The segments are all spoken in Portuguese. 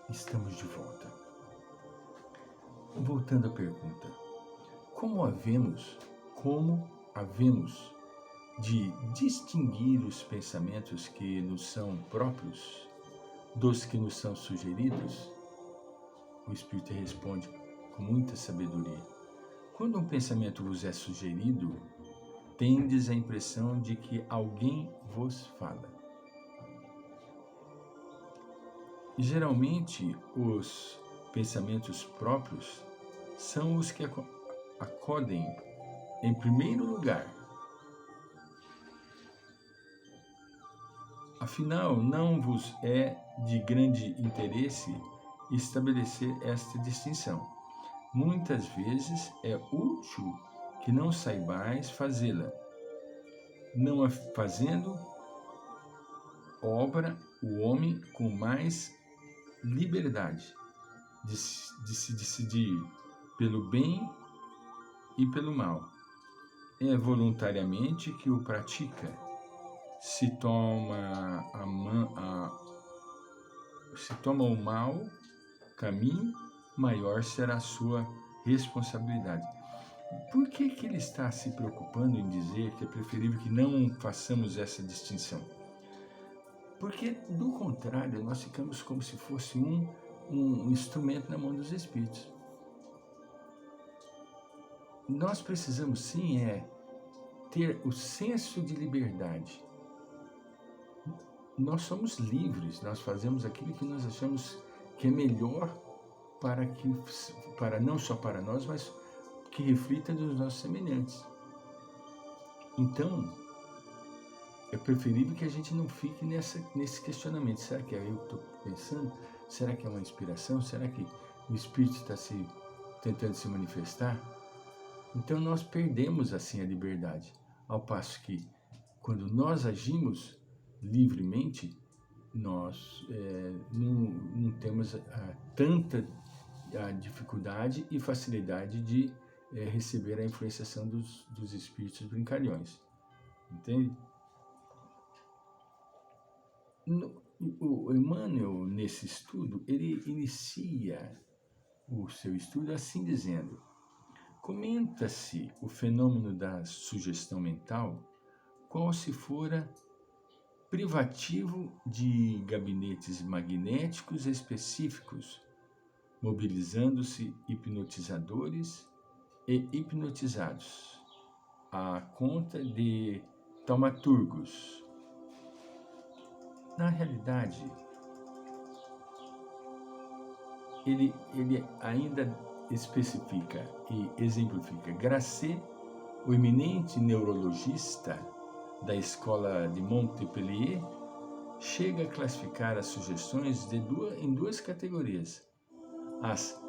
Estamos de volta. Voltando à pergunta: como havemos de distinguir os pensamentos que nos são próprios dos que nos são sugeridos? O Espírito responde com muita sabedoria: quando um pensamento vos é sugerido, tendes a impressão de que alguém vos fala. Geralmente, os pensamentos próprios são os que acodem em primeiro lugar. Afinal, não vos é de grande interesse estabelecer esta distinção. Muitas vezes é útil que não saibais fazê-la. Não a fazendo, obra o homem com mais liberdade de se decidir pelo bem e pelo mal. É voluntariamente que o pratica. Se toma o mau caminho, maior será a sua responsabilidade. Por que ele está se preocupando em dizer que é preferível que não façamos essa distinção? Porque, do contrário, nós ficamos como se fosse um instrumento na mão dos Espíritos. Nós precisamos, sim, ter o senso de liberdade. Nós somos livres, nós fazemos aquilo que nós achamos que é melhor para não só para nós, mas que reflita dos nossos semelhantes. Então, é preferível que a gente não fique nesse questionamento. Será que é eu que estou pensando? Será que é uma inspiração? Será que o Espírito está tentando se manifestar? Então nós perdemos assim a liberdade. Ao passo que, quando nós agimos livremente, nós não temos tanta dificuldade e facilidade de receber a influenciação dos espíritos brincalhões. Entende? O Emmanuel, nesse estudo, ele inicia o seu estudo assim dizendo: comenta-se o fenômeno da sugestão mental qual se fora privativo de gabinetes magnéticos específicos, mobilizando-se hipnotizadores e hipnotizados, à conta de taumaturgos. Na realidade, ele ainda especifica e exemplifica. Grasset, o eminente neurologista da escola de Montpellier, chega a classificar as sugestões em duas categorias: as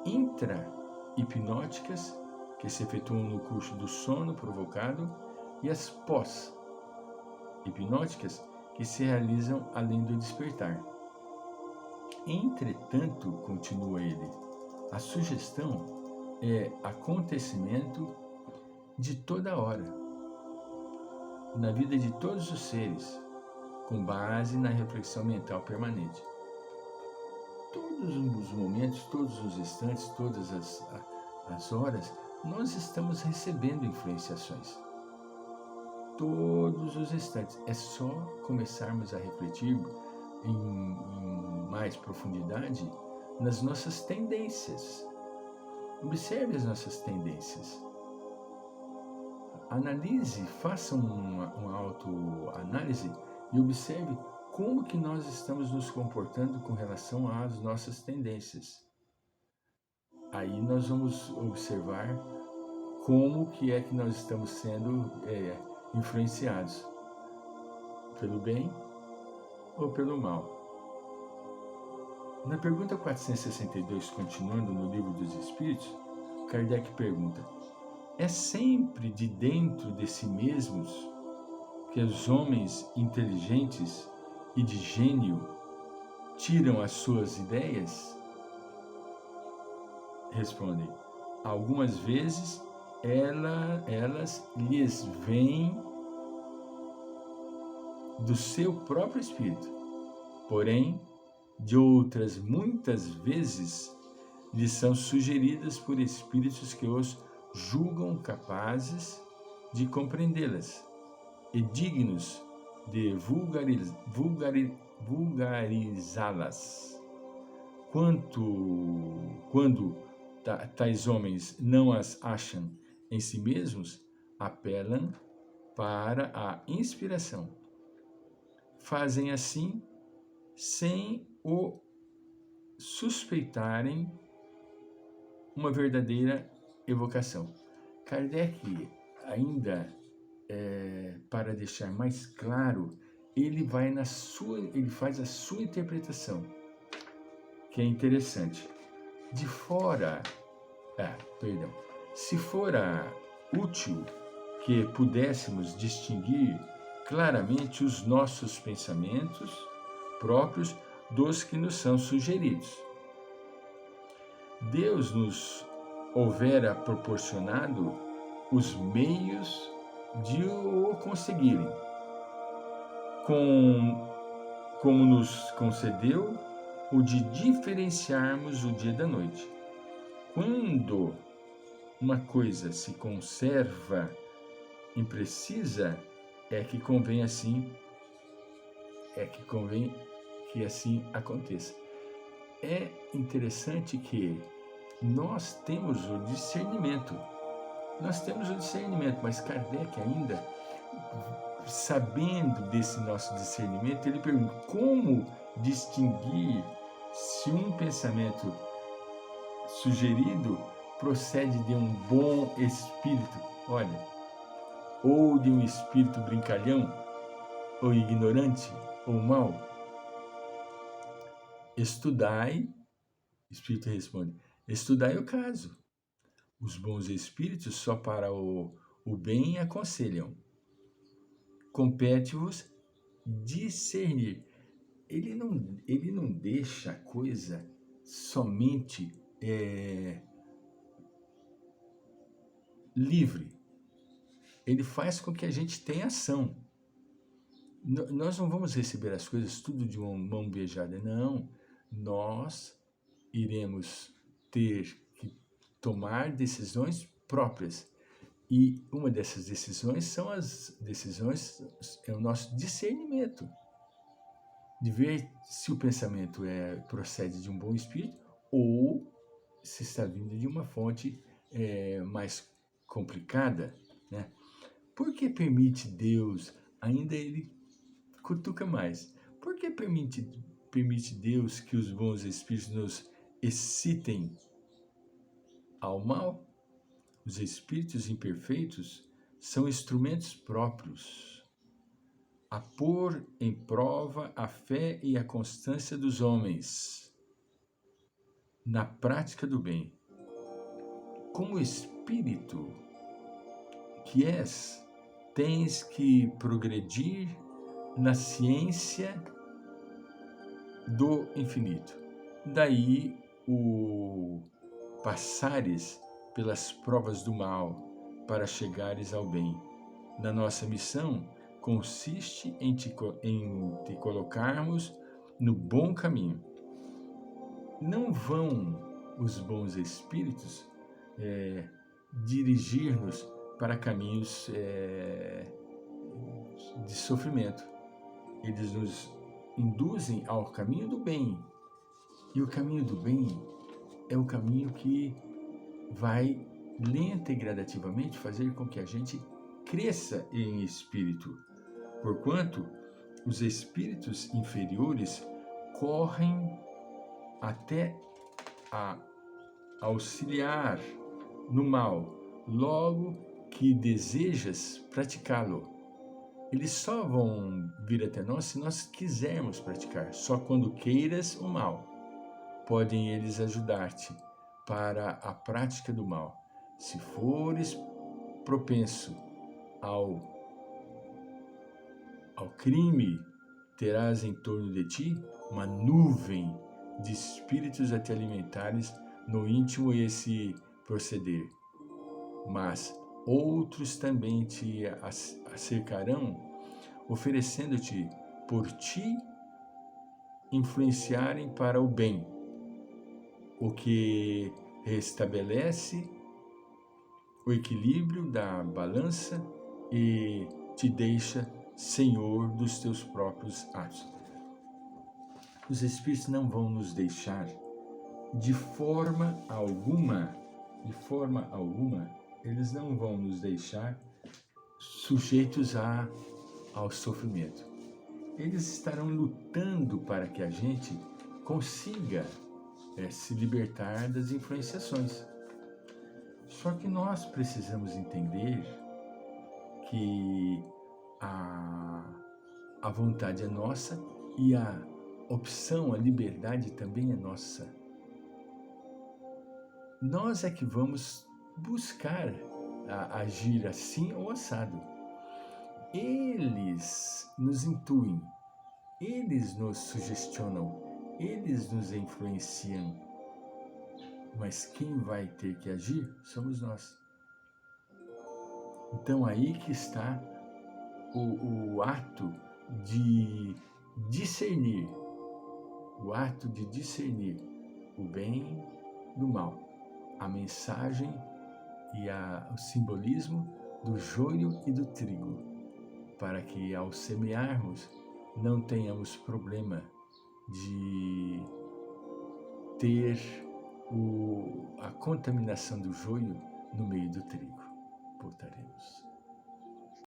intra-hipnóticas, que se efetuam no curso do sono provocado, e as pós-hipnóticas, que se realizam além do despertar. Entretanto, continua ele, a sugestão é acontecimento de toda hora, na vida de todos os seres, com base na reflexão mental permanente. Todos os momentos, todos os instantes, todas as horas, nós estamos recebendo influenciações. Todos os instantes. É só começarmos a refletir em mais profundidade nas nossas tendências. Observe as nossas tendências. Analise, faça uma autoanálise e observe como que nós estamos nos comportando com relação às nossas tendências. Aí nós vamos observar como que é que nós estamos sendo influenciados pelo bem ou pelo mal. Na pergunta 462, continuando no Livro dos Espíritos, Kardec pergunta: é sempre de dentro de si mesmos que os homens inteligentes e de gênio tiram as suas ideias? Respondem: algumas vezes elas lhes vêm do seu próprio espírito, porém de outras muitas vezes lhes são sugeridas por espíritos que os julgam capazes de compreendê-las e dignos de vulgarizá-las. Quando tais homens não as acham em si mesmos, apelam para a inspiração. Fazem assim sem o suspeitarem uma verdadeira evocação. Kardec ainda, para deixar mais claro, ele faz a sua interpretação, que é interessante. Se fora útil que pudéssemos distinguir claramente os nossos pensamentos próprios dos que nos são sugeridos, Deus nos houvera proporcionado os meios de o conseguirem, como nos concedeu o de diferenciarmos o dia da noite. Quando uma coisa se conserva imprecisa, é que convém que assim aconteça. É interessante que nós temos o discernimento, mas Kardec ainda, sabendo desse nosso discernimento, ele pergunta como distinguir se um pensamento sugerido procede de um bom espírito, ou de um espírito brincalhão, ou ignorante, ou mau. Estudai, o Espírito responde, estudai o caso. Os bons espíritos só para o bem aconselham. Compete-vos discernir. Ele não deixa a coisa somente livre. Ele faz com que a gente tenha ação. Nós não vamos receber as coisas tudo de uma mão beijada, não. Nós iremos ter que tomar decisões próprias. E uma dessas decisões é o nosso discernimento, de ver se o pensamento procede de um bom espírito ou se está vindo de uma fonte mais complicada, né? Por que permite Deus, ainda ele cutuca mais, por que permite Deus que os bons espíritos nos excitem ao mal? Os espíritos imperfeitos são instrumentos próprios a pôr em prova a fé e a constância dos homens na prática do bem. Como espírito que és, tens que progredir na ciência do infinito. Daí o passares pelas provas do mal para chegares ao bem. Na nossa missão consiste em te colocarmos no bom caminho. Não vão os bons espíritos dirigir-nos para caminhos de sofrimento. Eles nos induzem ao caminho do bem. E o caminho do bem é o caminho que vai lenta e gradativamente fazer com que a gente cresça em espírito. Porquanto os espíritos inferiores correm até a auxiliar no mal, logo que desejas praticá-lo. Eles só vão vir até nós se nós quisermos praticar. Só quando queiras o mal, podem eles ajudar-te para a prática do mal. Se fores propenso ao crime, terás em torno de ti uma nuvem de espíritos a te alimentares no íntimo esse proceder. Mas outros também te cercarão, oferecendo-te por ti influenciarem para o bem, o que restabelece o equilíbrio da balança e te deixa senhor dos teus próprios atos. Os Espíritos não vão nos deixar de forma alguma, eles não vão nos deixar sujeitos ao sofrimento. Eles estarão lutando para que a gente consiga se libertar das influenciações. Só que nós precisamos entender que a vontade é nossa e a opção, a liberdade também é nossa. Nós é que vamos buscar agir assim ou assado. Eles nos intuem, eles nos sugestionam, eles nos influenciam. Mas quem vai ter que agir somos nós. Então aí que está o ato de discernir, o bem do mal, a mensagem e o simbolismo do joio e do trigo, para que ao semearmos não tenhamos problema de ter a contaminação do joio no meio do trigo. Voltaremos.